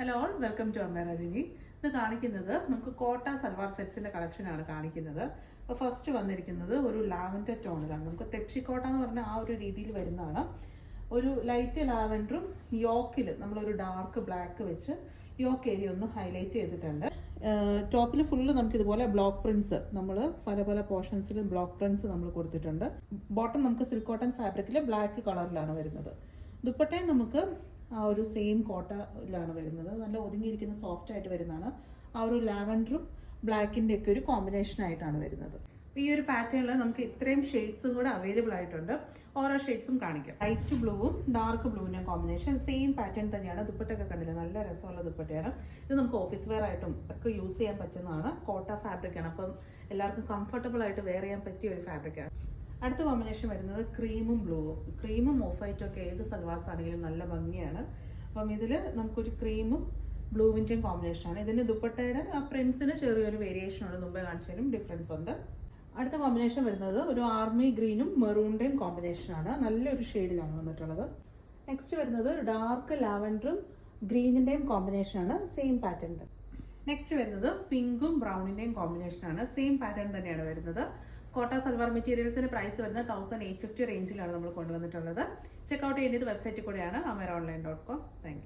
Hello all, welcome to അമ്മ രജനി. ഇത് കാണിക്കുന്നത് നമുക്ക് കോട്ട സൽവാർ സെറ്റ്സിന്റെ കളക്ഷനാണ് കാണിക്കുന്നത്. അപ്പോൾ ഫസ്റ്റ് വന്നിരിക്കുന്നത് ഒരു ലാവൻഡർ ടോണിലാണ്. നമുക്ക് തെപ്ഷിക്കോട്ട എന്ന് പറഞ്ഞ ആ ഒരു രീതിയിൽ വരുന്നതാണ്. ഒരു ലൈറ്റ് ലാവൻഡറും യോക്കിൽ നമ്മളൊരു ഡാർക്ക് ബ്ലാക്ക് വെച്ച് യോക്ക് ഏരിയ ഒന്ന് ഹൈലൈറ്റ് ചെയ്തിട്ടുണ്ട്. ടോപ്പിൽ ഫുള്ള് നമുക്ക് ഇതുപോലെ ബ്ലോക്ക് പ്രിന്റ്സ് നമ്മൾ പല പല പോർഷൻസിൽ ബ്ലോക്ക് പ്രിന്റ്സ് നമ്മൾ കൊടുത്തിട്ടുണ്ട്. ബോട്ടം നമുക്ക് സിൽക്ക് കോട്ടൺ ഫാബ്രിക്കിൽ ബ്ലാക്ക് കളറിലാണ് വരുന്നത്. ദുപ്പട്ടയും നമുക്ക് ആ ഒരു സെയിം കോട്ടയിലാണ് വരുന്നത്. നല്ല ഒതുങ്ങിയിരിക്കുന്ന സോഫ്റ്റ് ആയിട്ട് വരുന്നതാണ്. ആ ഒരു ലാവൻഡറും ബ്ലാക്കിൻ്റെ ഒക്കെ ഒരു കോമ്പിനേഷൻ ആയിട്ടാണ് വരുന്നത്. ഈ ഒരു പാറ്റേണിൽ നമുക്ക് ഇത്രയും ഷെയ്ഡ്സും കൂടെ അവൈലബിൾ ആയിട്ടുണ്ട്. ഓരോ ഷെയ്ഡ്സും കാണിക്കാം. ലൈറ്റ് ബ്ലൂവും ഡാർക്ക് ബ്ലൂവിൻ്റെ കോമ്പിനേഷൻ സെയിം പാറ്റേൺ തന്നെയാണ്. ദുപ്പട്ടയൊക്കെ കണ്ടില്ല, നല്ല രസമുള്ള ദുപ്പട്ടയാണ്. ഇത് നമുക്ക് ഓഫീസ് വെയർ ആയിട്ടും ഒക്കെ യൂസ് ചെയ്യാൻ പറ്റുന്നതാണ്. കോട്ട ഫാബ്രിക്കാണ്, അപ്പം എല്ലാവർക്കും കംഫർട്ടബിൾ ആയിട്ട് വെയർ ചെയ്യാൻ പറ്റിയ ഒരു ഫാബ്രിക്കാണ്. അടുത്ത കോമ്പിനേഷൻ വരുന്നത് ക്രീമും ബ്ലൂവും. ക്രീമും ഓഫ് വൈറ്റും ഒക്കെ ഏത് സൽവാർസ് ആണെങ്കിലും നല്ല ഭംഗിയാണ്. അപ്പം ഇതിൽ നമുക്കൊരു ക്രീമും ബ്ലൂവിൻ്റെയും കോമ്പിനേഷനാണ്. ഇതിൻ്റെ ദുപ്പട്ടയുടെ ആ പ്രിൻസിന് ചെറിയൊരു വേരിയേഷൻ ഉണ്ട്, മുമ്പേ കാണിച്ചതിനും ഡിഫറൻസ് ഉണ്ട്. അടുത്ത കോമ്പിനേഷൻ വരുന്നത് ഒരു ആർമി ഗ്രീനും മെറൂണിൻ്റെയും കോമ്പിനേഷനാണ്. നല്ലൊരു ഷെയ്ഡിലാണ് വന്നിട്ടുള്ളത്. നെക്സ്റ്റ് വരുന്നത് ഡാർക്ക് ലാവൻഡറും ഗ്രീനിൻ്റെയും കോമ്പിനേഷനാണ്, സെയിം പാറ്റേൺ. നെക്സ്റ്റ് വരുന്നത് പിങ്കും ബ്രൗണിൻ്റെയും കോമ്പിനേഷനാണ്, സെയിം പാറ്റേൺ തന്നെയാണ് വരുന്നത്. കോട്ട സൽവാർ മെറ്റീരിയൽസിന്റെ പ്രൈസ് വരുന്നത് 1850 റേഞ്ചിലാണ് നമ്മൾ കൊണ്ടുവന്നിട്ടുള്ളത്. ചെക്കൗട്ട് ചെയ്യേണ്ടത് വെബ്സൈറ്റിൽ കൂടെയാണ്, ameronline.com. Thank you.